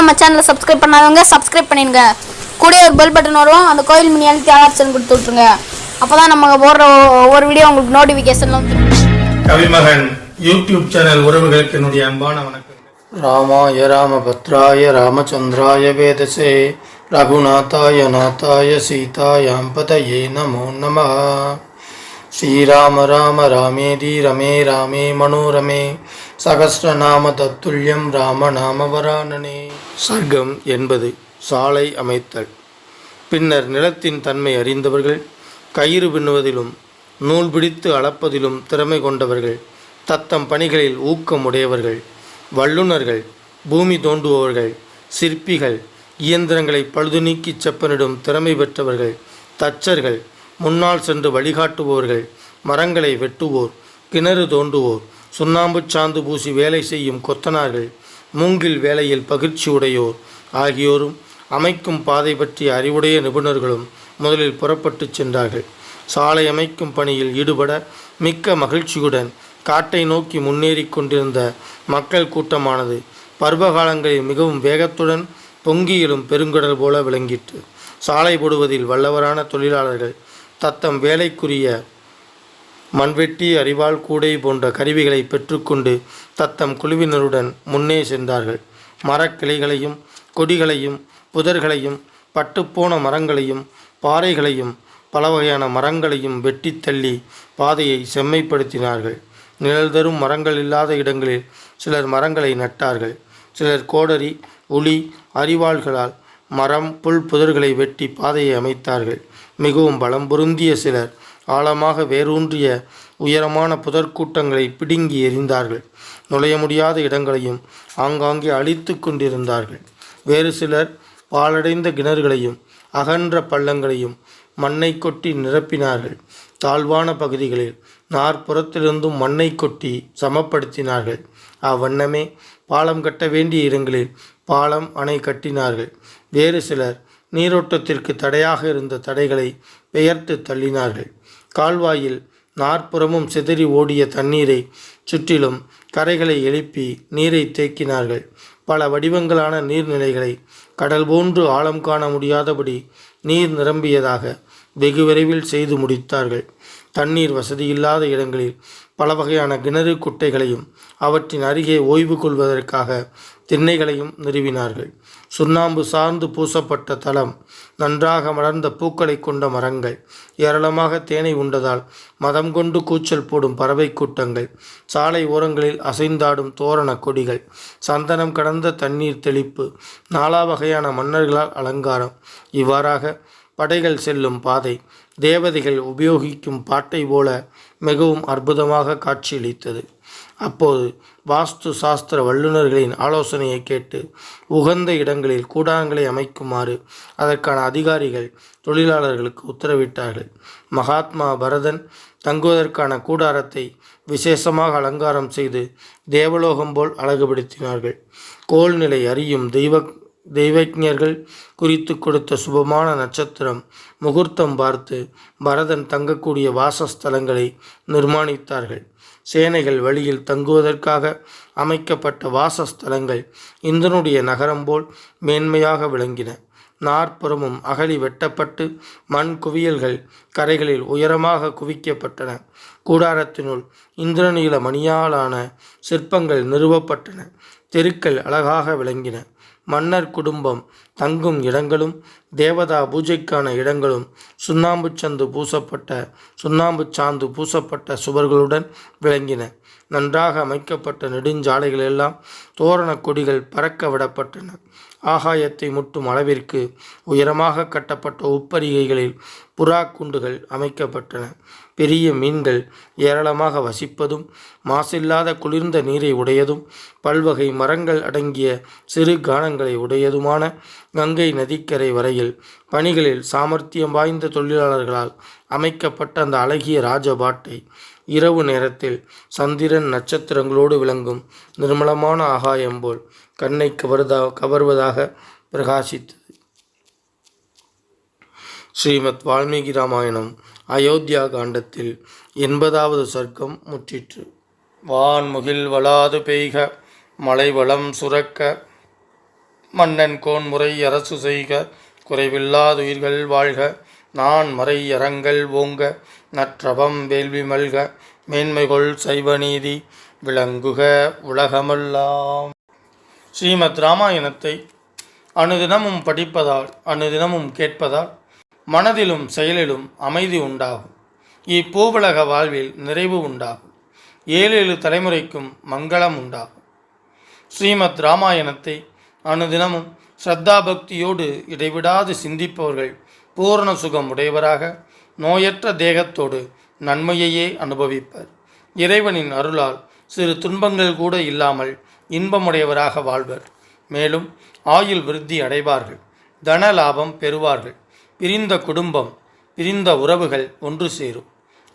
நம்ம சேனலை சப்ஸ்கிரைப் பண்ணாதவங்க சப்ஸ்கிரைப் பண்ணிடுங்க. கூட ஒரு பெல் பட்டன் வரும், அந்த கோயில் மணி அழுத்தி ஆப்ஷன் கொடுத்து விட்ருங்க. அப்போ தான் நம்ம போடுற ஒவ்வொரு வீடியோ உங்களுக்கு நோட்டிஃபிகேஷன்ல வந்து. கவிமகன் யூடியூப் சேனல் உறவுகளுக்கு என்னுடைய அன்பான வணக்கம். ராமாய ராமபத்ராய ராமச்சந்திராய வேதசே ரகுநாதாய நாதாய சீதாயாம் பதயே நமோ நமः. ஸ்ரீராம ராம ராமேதி ரமே ராமே மனோரமே சகஸ்ரநாம தத்துல்யம் ராம நாம வரானனே. சர்க்கம் 80. சாலை அமைத்தல். பின்னர் நிலத்தின் தன்மை அறிந்தவர்கள், கயிறு பின்னுவதிலும் நூல் பிடித்து அளப்பதிலும் திறமை கொண்டவர்கள், தத்தம் பணிகளில் ஊக்கம் உடையவர்கள், வல்லுநர்கள், பூமி தோண்டுபவர்கள், சிற்பிகள், இயந்திரங்களை பழுது நீக்கி செப்பனிடும் திறமை பெற்றவர்கள், தச்சர்கள், முன்னால் சென்று வழிகாட்டுபவர்கள், மரங்களை வெட்டுவோர், கிணறு தோண்டுவோர், சுண்ணாம்பு சாந்து பூசி வேலை செய்யும் கொத்தனார்கள், மூங்கில் வேலையில் பகிர்ச்சி உடையோர் ஆகியோரும் அமைக்கும் பாதை பற்றிய அறிவுடைய நிபுணர்களும் முதலில் புறப்பட்டு சென்றார்கள். சாலை அமைக்கும் பணியில் ஈடுபட மிக்க மகிழ்ச்சியுடன் காட்டை நோக்கி முன்னேறி கொண்டிருந்த மக்கள் கூட்டமானது பருவகாலங்களில் மிகவும் வேகத்துடன் பொங்கியிலும் பெருங்கடல் போல விளங்கிற்று. சாலை போடுவதில் வல்லவரான தொழிலாளர்கள் தத்தம் வேலைக்குரிய மண்வெட்டி, அரிவாள், கூடை போன்ற கருவிகளை பெற்றுக்கொண்டு தத்தம் குழுவினருடன் முன்னே சென்றார்கள். மரக்கிளைகளையும் கொடிகளையும் புதர்களையும் பட்டுப்போன மரங்களையும் பாறைகளையும் பல வகையான மரங்களையும் வெட்டி தள்ளி பாதையை செம்மைப்படுத்தினார்கள். நிழல் தரும் மரங்கள் இல்லாத இடங்களில் சிலர் மரங்களை நட்டார்கள். சிலர் கோடரி, உளி, அரிவாள்களால் மரம், புல், புதர்களை வெட்டி பாதையை அமைத்தார்கள். மிகவும் பலம் பொருந்திய சிலர் ஆழமாக வேரூன்றிய உயரமான புதற்கூட்டங்களை பிடுங்கி எறிந்தார்கள். நுழைய முடியாத இடங்களையும் ஆங்காங்கே அழித்து கொண்டிருந்தார்கள். வேறு சிலர் பாழடைந்த கிணறுகளையும் அகன்ற பள்ளங்களையும் மண்ணை கொட்டி நிரப்பினார்கள். தாழ்வான பகுதிகளில் நாற்புறத்திலிருந்தும் மண்ணை கொட்டி சமப்படுத்தினார்கள். அவ்வண்ணமே பாலம் கட்ட வேண்டிய இடங்களில் பாலம், அணை கட்டினார்கள். வேறு சிலர் நீரோட்டத்திற்கு தடையாக இருந்த தடைகளை பெயர்த்து தள்ளினார்கள். கால்வாயில் நாற்புறமும் சிதறி ஓடிய தண்ணீரை சுற்றிலும் கரைகளை எழுப்பி நீரை தேக்கினார்கள். பல வடிவங்களான நீர்நிலைகளை கடல் போன்று ஆழம் காண முடியாதபடி நீர் நிரம்பியதாக வெகு விரைவில் செய்து முடித்தார்கள். தண்ணீர் வசதியில்லாத இடங்களில் பல வகையான கிணறு குட்டைகளையும் அவற்றின் அருகே ஓய்வு கொள்வதற்காக திண்ணைகளையும் நிறுவினார்கள். சுண்ணாம்பு சார்ந்து பூசப்பட்ட தளம், நன்றாக மலர்ந்த பூக்களை கொண்ட மரங்கள், ஏராளமாக தேனை உண்டதால் மதம் கொண்டு கூச்சல் போடும் பறவை கூட்டங்கள், சாலை ஓரங்களில் அசைந்தாடும் தோரண கொடிகள், சந்தனம் கடந்த தண்ணீர் தெளிப்பு, நாலா வகையான மன்னர்களால் அலங்காரம், இவ்வாறாக படைகள் செல்லும் பாதை, தேவதைகள் உபயோகிக்கும் பாட்டை போல மிகவும் அற்புதமாக காட்சியளித்தது. அப்போது வாஸ்து சாஸ்திர வல்லுநர்களின் ஆலோசனையை கேட்டு உகந்த இடங்களில் கூடாரங்களை அமைக்குமாறு அதற்கான அதிகாரிகள் தொழிலாளர்களுக்கு உத்தரவிட்டார்கள். மகாத்மா பரதன் தங்குவதற்கான கூடாரத்தை விசேஷமாக அலங்காரம் செய்து தேவலோகம் போல் அழகுபடுத்தினார்கள். கோள்நிலை அறியும் தெய்வஞர்கள் குறித்து கொடுத்த சுபமான நட்சத்திரம் முகூர்த்தம் பார்த்து பரதன் தங்கக்கூடிய வாசஸ்தலங்களை நிர்மாணித்தார்கள். சேனைகள் வழியில் தங்குவதற்காக அமைக்கப்பட்ட வாசஸ்தலங்கள் இந்திரனுடைய நகரம் போல் மேன்மையாக விளங்கின. நாற்புறமும் அகழி வெட்டப்பட்டு மண் குவியல்கள் கரைகளில் உயரமாக குவிக்கப்பட்டன. கூடாரத்தினுள் இந்திரநீல மணியாலான சிற்பங்கள் நிறுவப்பட்டன. தெருக்கள் அழகாக விளங்கின. மன்னர் குடும்பம் தங்கும் இடங்களும் தேவதா பூஜைக்கான இடங்களும் சுண்ணாம்பு சாந்து பூசப்பட்ட சுவர்களுடன் விளங்கின. நன்றாக அமைக்கப்பட்ட நெடுஞ்சாலைகளெல்லாம் தோரண கொடிகள் பறக்க விடப்பட்டன. ஆகாயத்தை முட்டும் அளவிற்கு உயரமாக கட்டப்பட்ட உப்பரிகைகளில் புறா கூண்டுகள் அமைக்கப்பட்டன. பெரிய மீன்கள் ஏராளமாக வசிப்பதும் மாசில்லாத குளிர்ந்த நீரை உடையதும் பல்வகை மரங்கள் அடங்கிய சிறு கானங்களை உடையதுமான கங்கை நதிக்கரை வரையில் பணிகளில் சாமர்த்தியம் வாய்ந்த தொழிலாளர்களால் அமைக்கப்பட்ட அந்த அழகிய ராஜபாட்டை இரவு நேரத்தில் சந்திரன் நட்சத்திரங்களோடு விளங்கும் நிர்மலமான ஆகாயம் போல் கண்ணை கவர்வதாக பிரகாசித்தது. ஸ்ரீமத் வால்மீகி ராமாயணம் அயோத்தியா காண்டத்தில் 80வது சர்க்கம் முற்றிற்று. வான்முகில் வளாது பெய்க மலைவளம் சுரக்க மன்னன் கோன்முறை அரசு செய்க, குறைவில்லாதுயிர்கள் வாழ்க. நான் மறை அறங்கள் ஓங்க, நற்றவம் வேள்வி மல்க. மேன்மைகொள் சைவநீதி விளங்குக உலகமெல்லாம். ஸ்ரீமத் ராமாயணத்தை அனுதினமும் படிப்பதால், அனுதினமும் கேட்பதால் மனதிலும் செயலிலும் அமைதி உண்டாகும். இப்பூவுலக வாழ்வில் நிறைவு உண்டாகும். 7 தலைமுறைக்கும் மங்களம் உண்டாகும். ஸ்ரீமத் ராமாயணத்தை அனுதினமும் ஸ்ரத்தாபக்தியோடு இடைவிடாது சிந்திப்பவர்கள் பூரண சுகம் உடையவராக நோயற்ற தேகத்தோடு நன்மையையே அனுபவிப்பர். இறைவனின் அருளால் சிறு துன்பங்கள் கூட இல்லாமல் இன்பமுடையவராக வாழ்வர். மேலும் ஆயுள் விருத்தி அடைவார்கள். தன லாபம் பெறுவார்கள். பிரிந்த குடும்பம், பிரிந்த உறவுகள் ஒன்று சேரும்.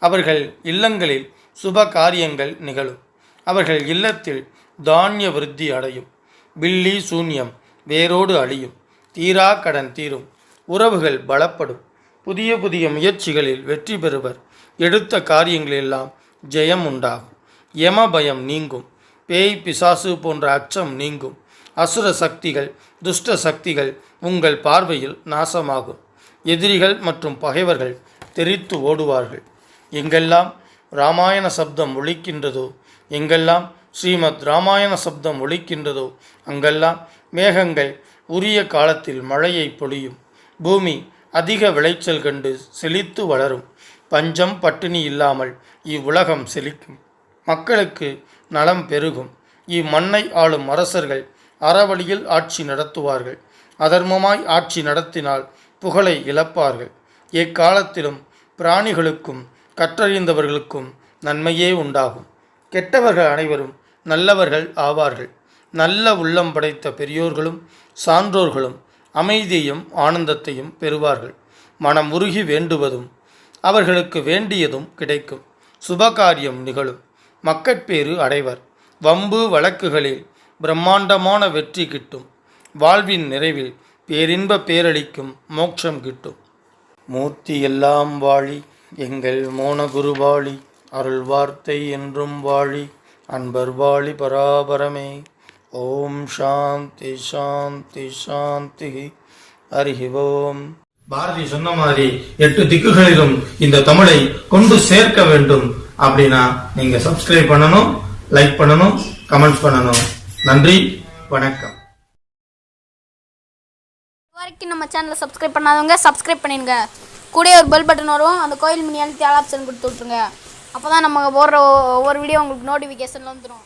அவர்கள் இல்லங்களில் சுப காரியங்கள் நிகழும். அவர்கள் இல்லத்தில் தானிய விருத்தி அடையும். பில்லி சூன்யம் வேரோடு அழியும். தீரா கடன் தீரும். உறவுகள் பலப்படும். புதிய புதிய முயற்சிகளில் வெற்றி பெறுவர். எடுத்த காரியங்களெல்லாம் ஜெயம் உண்டாகும். யம பயம் நீங்கும். பேய் பிசாசு போன்ற அச்சம் நீங்கும். அசுர சக்திகள், துஷ்ட சக்திகள் உங்கள் பார்வையில் நாசமாகும். எதிரிகள் மற்றும் பகைவர்கள் தெரித்து ஓடுவார்கள். எங்கெல்லாம் இராமாயண சப்தம் ஒலிக்கின்றதோ, எங்கெல்லாம் ஸ்ரீமத் ராமாயண சப்தம் ஒலிக்கின்றதோ அங்கெல்லாம் மேகங்கள் உரிய காலத்தில் மழையை பொழியும். பூமி அதிக விளைச்சல் கண்டு செழித்து வளரும். பஞ்சம் பட்டினி இல்லாமல் இவ்வுலகம் செழிக்கும். மக்களுக்கு நலம் பெருகும். இம்மண்ணை ஆளும் அரசர்கள் அறவழியில் ஆட்சி நடத்துவார்கள். அதர்மமாய் ஆட்சி நடத்தினால் புகழை இழப்பார்கள். எக்காலத்திலும் பிராணிகளுக்கும் கற்றறிந்தவர்களுக்கும் நன்மையே உண்டாகும். கெட்டவர்கள் அனைவரும் நல்லவர்கள் ஆவார்கள். நல்ல உள்ளம் படைத்த பெரியோர்களும் சான்றோர்களும் அமைதியையும் ஆனந்தத்தையும் பெறுவார்கள். மனம் உருகி வேண்டுவதும் அவர்களுக்கு வேண்டியதும் கிடைக்கும். சுபகாரியம் நிகழும். மக்கட்பேறு அடைவர். வம்பு வழக்குகளில் பிரம்மாண்டமான வெற்றி கிட்டும். வாழ்வின் நிறைவில் பேரின்ப பேரளிக்கும் மோட்சம் கிட்டும். மூர்த்தி எல்லாம் வாழி எங்கள் மோனகுரு வாழி, அருள் வார்த்தை என்றும் வாழி, அன்பர் வாழி பராபரமே. ஓம் சாந்தி சாந்தி சாந்தி. ஹரி ஓம். பாரதி சொன்ன மாதிரி 8 திக்குகளிலும் இந்த தமிழை கொண்டு சேர்க்க வேண்டும் அப்படின்னா நீங்க சப்ஸ்கிரைப் பண்ணணும், லைக் பண்ணணும், கமெண்ட்ஸ் பண்ணணும். நன்றி, வணக்கம். இதுவரைக்கும் நம்ம சேனலை சப்ஸ்கிரைப் பண்ணாதவங்க சப்ஸ்கிரைப் பண்ணிடுங்க. கூட ஒரு பெல் பட்டன் வரும், அந்த கோயில் மினி அழுத்தி ஆல் ஆப்ஷன் கொடுத்து விட்ருங்க. அப்போ தான் நம்ம போடுற ஒவ்வொரு வீடியோ உங்களுக்கு நோட்டிஃபிகேஷனில் வந்துடும்.